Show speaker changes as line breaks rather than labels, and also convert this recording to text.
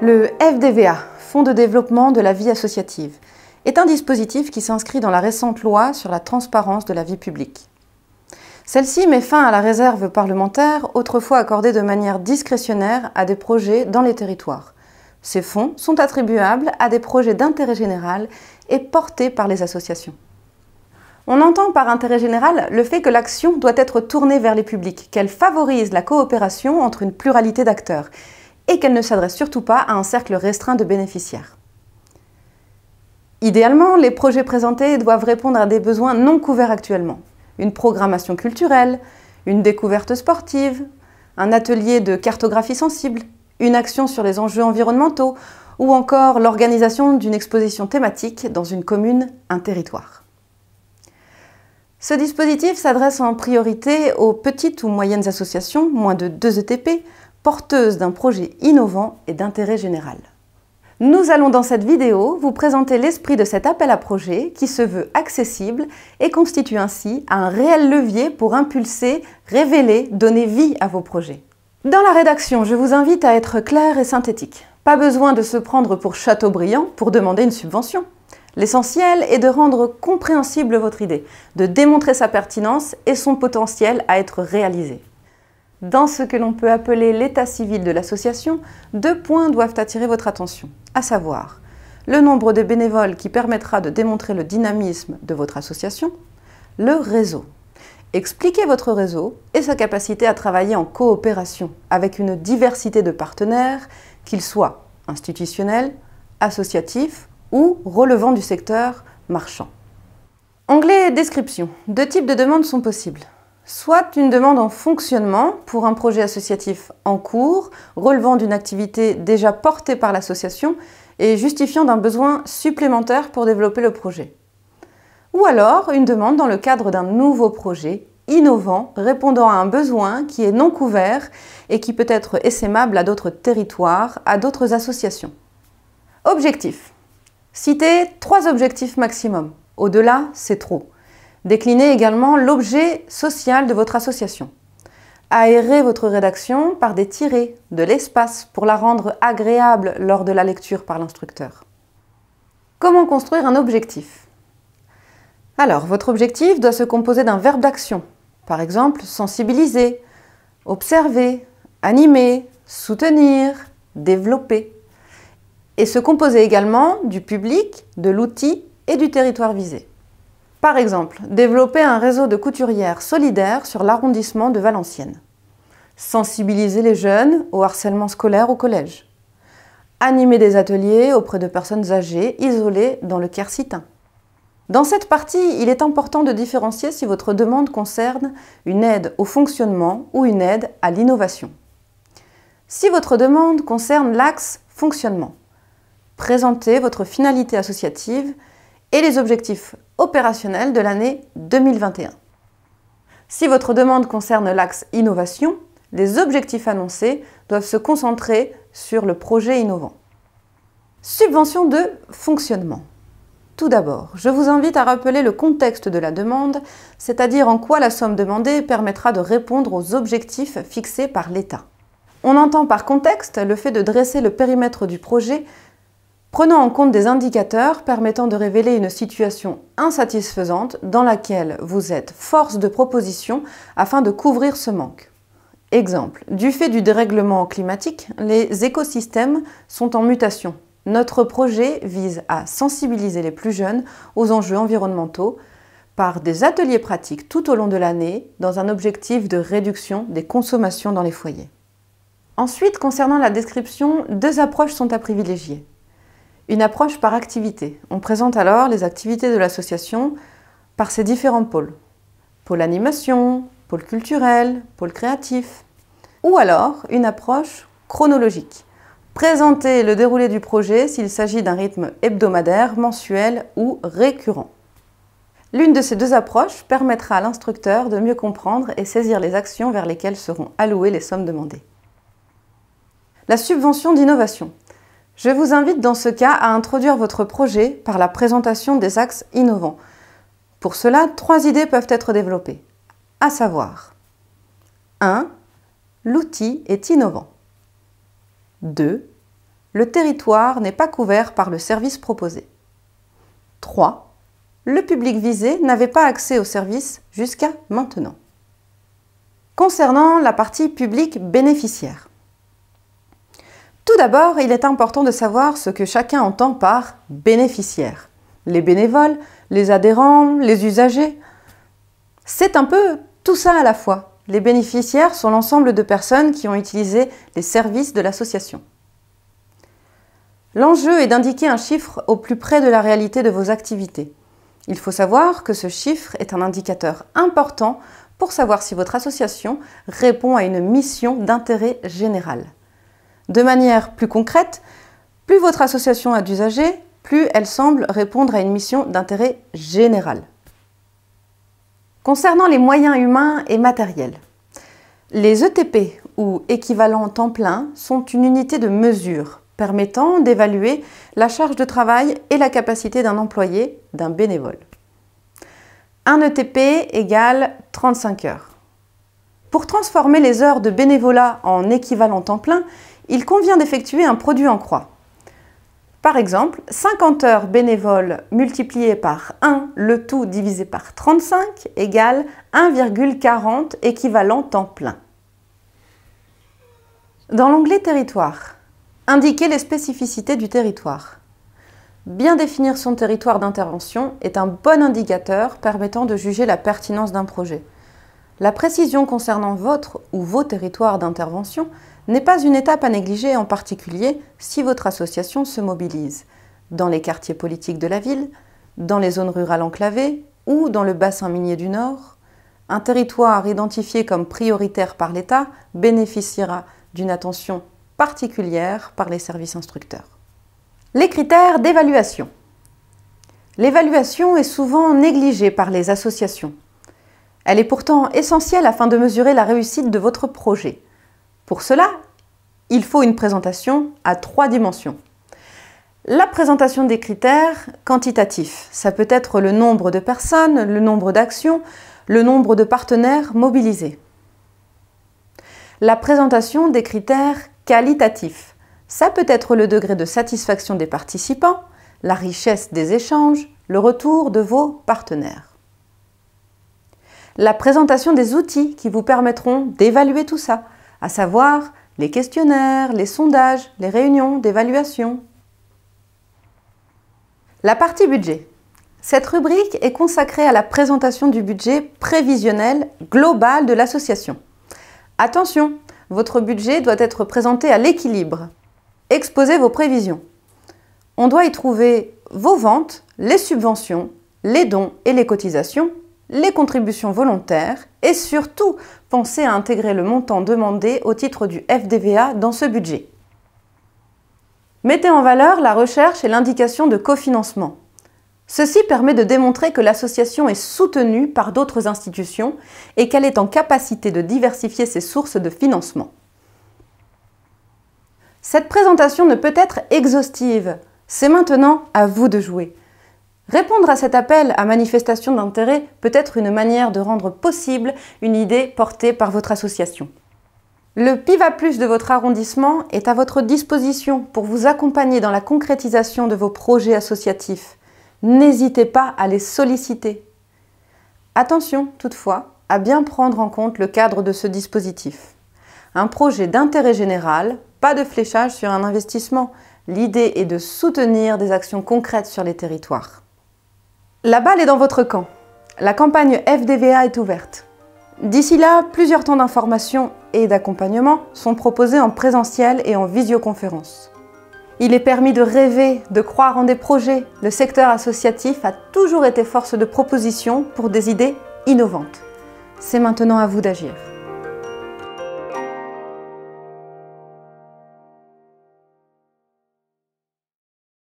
Le FDVA, Fonds de développement de la vie associative, est un dispositif qui s'inscrit dans la récente loi sur la transparence de la vie publique. Celle-ci met fin à la réserve parlementaire, autrefois accordée de manière discrétionnaire à des projets dans les territoires. Ces fonds sont attribuables à des projets d'intérêt général et portés par les associations. On entend par intérêt général le fait que l'action doit être tournée vers les publics, qu'elle favorise la coopération entre une pluralité d'acteurs et qu'elle ne s'adresse surtout pas à un cercle restreint de bénéficiaires. Idéalement, les projets présentés doivent répondre à des besoins non couverts actuellement. Une programmation culturelle, une découverte sportive, un atelier de cartographie sensible, une action sur les enjeux environnementaux ou encore l'organisation d'une exposition thématique dans une commune, un territoire. Ce dispositif s'adresse en priorité aux petites ou moyennes associations, moins de 2 ETP, porteuses d'un projet innovant et d'intérêt général. Nous allons dans cette vidéo vous présenter l'esprit de cet appel à projet qui se veut accessible et constitue ainsi un réel levier pour impulser, révéler, donner vie à vos projets. Dans la rédaction, je vous invite à être clair et synthétique. Pas besoin de se prendre pour Chateaubriand pour demander une subvention. L'essentiel est de rendre compréhensible votre idée, de démontrer sa pertinence et son potentiel à être réalisé. Dans ce que l'on peut appeler l'état civil de l'association, 2 points doivent attirer votre attention, à savoir le nombre de bénévoles qui permettra de démontrer le dynamisme de votre association, le réseau. Expliquez votre réseau et sa capacité à travailler en coopération avec une diversité de partenaires, qu'ils soient institutionnels, associatifs ou relevant du secteur marchand. Onglet Description. 2 types de demandes sont possibles. Soit une demande en fonctionnement pour un projet associatif en cours, relevant d'une activité déjà portée par l'association et justifiant d'un besoin supplémentaire pour développer le projet. Ou alors une demande dans le cadre d'un nouveau projet innovant, répondant à un besoin qui est non couvert et qui peut être essaimable à d'autres territoires, à d'autres associations. Objectif. Citez 3 objectifs maximum. Au-delà, c'est trop. Déclinez également l'objet social de votre association. Aérez votre rédaction par des tirets, de l'espace pour la rendre agréable lors de la lecture par l'instructeur. Comment construire un objectif? Alors, votre objectif doit se composer d'un verbe d'action. Par exemple, sensibiliser, observer, animer, soutenir, développer. Et se composer également du public, de l'outil et du territoire visé. Par exemple, développer un réseau de couturières solidaires sur l'arrondissement de Valenciennes. Sensibiliser les jeunes au harcèlement scolaire au collège. Animer des ateliers auprès de personnes âgées isolées dans le Quercitin. Dans cette partie, il est important de différencier si votre demande concerne une aide au fonctionnement ou une aide à l'innovation. Si votre demande concerne l'axe fonctionnement, présentez votre finalité associative et les objectifs opérationnels de l'année 2021. Si votre demande concerne l'axe innovation, les objectifs annoncés doivent se concentrer sur le projet innovant. Subvention de fonctionnement. Tout d'abord, je vous invite à rappeler le contexte de la demande, c'est-à-dire en quoi la somme demandée permettra de répondre aux objectifs fixés par l'État. On entend par contexte le fait de dresser le périmètre du projet prenant en compte des indicateurs permettant de révéler une situation insatisfaisante dans laquelle vous êtes force de proposition afin de couvrir ce manque. Exemple, du fait du dérèglement climatique, les écosystèmes sont en mutation. Notre projet vise à sensibiliser les plus jeunes aux enjeux environnementaux par des ateliers pratiques tout au long de l'année dans un objectif de réduction des consommations dans les foyers. Ensuite, concernant la description, 2 approches sont à privilégier. Une approche par activité. On présente alors les activités de l'association par ses différents pôles. Pôle animation, pôle culturel, pôle créatif. Ou alors une approche chronologique. Présenter le déroulé du projet s'il s'agit d'un rythme hebdomadaire, mensuel ou récurrent. L'une de ces 2 approches permettra à l'instructeur de mieux comprendre et saisir les actions vers lesquelles seront allouées les sommes demandées. La subvention d'innovation. Je vous invite dans ce cas à introduire votre projet par la présentation des axes innovants. Pour cela, 3 idées peuvent être développées, à savoir 1. L'outil est innovant. 2. le territoire n'est pas couvert par le service proposé. 3. Le public visé n'avait pas accès au service jusqu'à maintenant. Concernant la partie public bénéficiaire. Tout d'abord, il est important de savoir ce que chacun entend par bénéficiaire. Les bénévoles, les adhérents, les usagers. C'est un peu tout ça à la fois. Les bénéficiaires sont l'ensemble de personnes qui ont utilisé les services de l'association. L'enjeu est d'indiquer un chiffre au plus près de la réalité de vos activités. Il faut savoir que ce chiffre est un indicateur important pour savoir si votre association répond à une mission d'intérêt général. De manière plus concrète, plus votre association a d'usagers, plus elle semble répondre à une mission d'intérêt général. Concernant les moyens humains et matériels, les ETP ou équivalents temps plein sont une unité de mesure permettant d'évaluer la charge de travail et la capacité d'un employé, d'un bénévole. Un ETP égale 35 heures. Pour transformer les heures de bénévolat en équivalent temps plein, il convient d'effectuer un produit en croix. Par exemple, 50 heures bénévoles multipliées par 1, le tout divisé par 35, égale 1,40 équivalent temps plein. Dans l'onglet Territoire, indiquez les spécificités du territoire. Bien définir son territoire d'intervention est un bon indicateur permettant de juger la pertinence d'un projet. La précision concernant votre ou vos territoires d'intervention n'est pas une étape à négliger, en particulier si votre association se mobilise dans les quartiers politiques de la ville, dans les zones rurales enclavées ou dans le bassin minier du Nord. Un territoire identifié comme prioritaire par l'État bénéficiera d'une attention particulière par les services instructeurs. Les critères d'évaluation. L'évaluation est souvent négligée par les associations. Elle est pourtant essentielle afin de mesurer la réussite de votre projet. Pour cela, il faut une présentation à 3 dimensions. La présentation des critères quantitatifs, ça peut être le nombre de personnes, le nombre d'actions, le nombre de partenaires mobilisés. La présentation des critères qualitatifs, ça peut être le degré de satisfaction des participants, la richesse des échanges, le retour de vos partenaires. La présentation des outils qui vous permettront d'évaluer tout ça, à savoir les questionnaires, les sondages, les réunions d'évaluation. La partie budget. Cette rubrique est consacrée à la présentation du budget prévisionnel global de l'association. Attention, votre budget doit être présenté à l'équilibre. Exposez vos prévisions. On doit y trouver vos ventes, les subventions, les dons et les cotisations, les contributions volontaires et surtout, pensez à intégrer le montant demandé au titre du FDVA dans ce budget. Mettez en valeur la recherche et l'indication de cofinancement. Ceci permet de démontrer que l'association est soutenue par d'autres institutions et qu'elle est en capacité de diversifier ses sources de financement. Cette présentation ne peut être exhaustive. C'est maintenant à vous de jouer. Répondre à cet appel à manifestation d'intérêt peut être une manière de rendre possible une idée portée par votre association. Le PIVA+ de votre arrondissement est à votre disposition pour vous accompagner dans la concrétisation de vos projets associatifs. N'hésitez pas à les solliciter. Attention, toutefois, à bien prendre en compte le cadre de ce dispositif. Un projet d'intérêt général, pas de fléchage sur un investissement. L'idée est de soutenir des actions concrètes sur les territoires. La balle est dans votre camp. La campagne FDVA est ouverte. D'ici là, plusieurs temps d'information et d'accompagnement sont proposés en présentiel et en visioconférence. Il est permis de rêver, de croire en des projets. Le secteur associatif a toujours été force de proposition pour des idées innovantes. C'est maintenant à vous d'agir.